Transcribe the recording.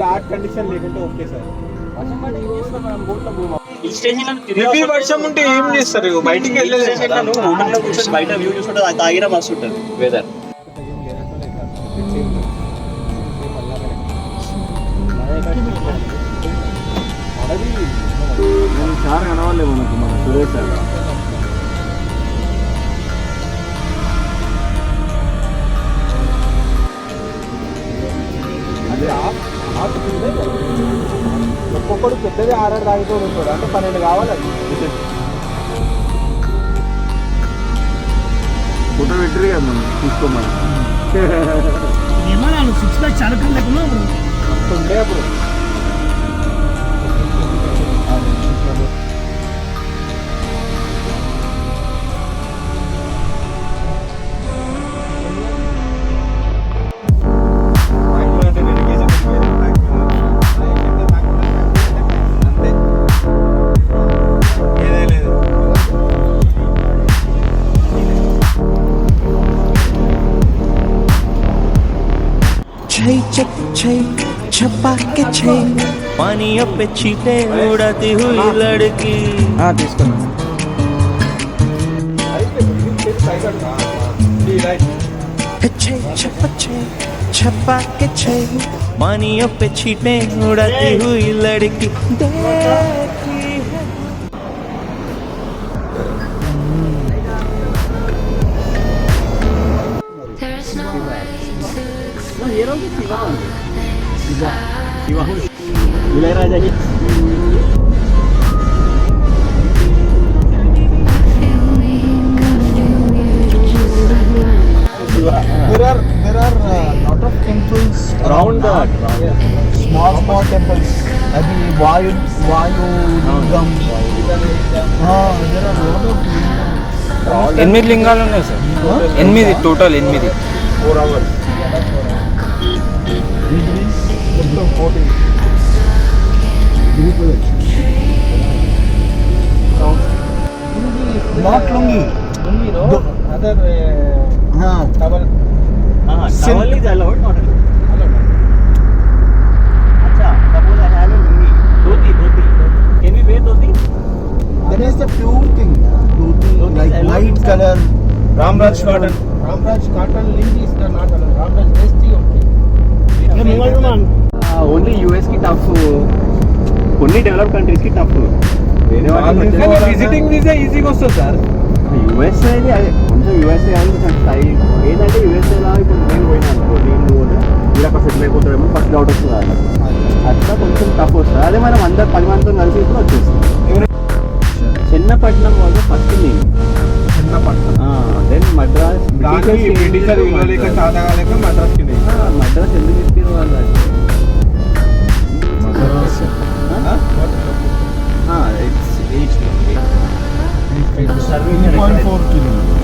Bad condition లేకుంటే okay sir. వర్షం ఉంటే ఏం చేస్తారు? బయటికి వెళ్ళలేదు. కూర్చొని బయట వ్యూ చూసుకుంటే తాగిన మస్తు ఉంటుంది వెదర్. సార్ కనవాలి మనకు, మన సురేష్ సార్. ఒక్కొక్కడు పెద్దది 6 తాగిపోయి ఉంటాడు, అంటే 12 కావాలి. ఫోటో పెట్టరు కదా మనం తీసుకోమని. ఏమన్నా 6 ప్యాక్ చడకం లేకుండా ఉండే అప్పుడు छपा के छे पानियों पे छींटे उड़ाती हुई लड़की. छपा के छे पानियों पे छींटे उड़ाती हुई लड़की देखी है. Ilayaraja hits. There are lot of temples around that. Small temples. Maybe Vayu Lingam. There are lot of. 8 లింగాలు ఉన్నాయి sir. 8 total 8. 4 hours. Not lungi. Lungi, no. Other towel. Towel is allowed, not allowed. Acha, suppose I have a lungi. Dhoti. Can we wear dhoti? That is the pure thing. Dhoti, like white color. Ramraj cotton. Ramraj cotton lungi is not allowed. Ramraj vesti okay. Only US కి tough, కొన్ని develop countries కి tough. వేరే visiting visa ఈజీగా వస్తుంది sir. USA అదే కొంచెం USA కానీ కొంచెం స్టైల్ ఏంటంటే యూఎస్ఏలా ఇప్పుడు నేను పోయినా అనుకో, నేను పోతే మీరు అక్కడ సెటిల్ అయిపోతాడేమో ఫస్ట్ డౌట్ వస్తుంది. అట్లా కొంచెం టఫ్ వస్తుంది. అదే మనం అందరు 10 మందితో కలిసి ఇప్పుడు వచ్చేస్తుంది. చెన్నపట్నం వాళ్ళు ఫస్ట్ నేను దెన్ మద్రాస్. మద్రాస్ ఎందుకు తీసుకెళ్ళి వాళ్ళు it's 8 kilometers. 2.4 kilometers.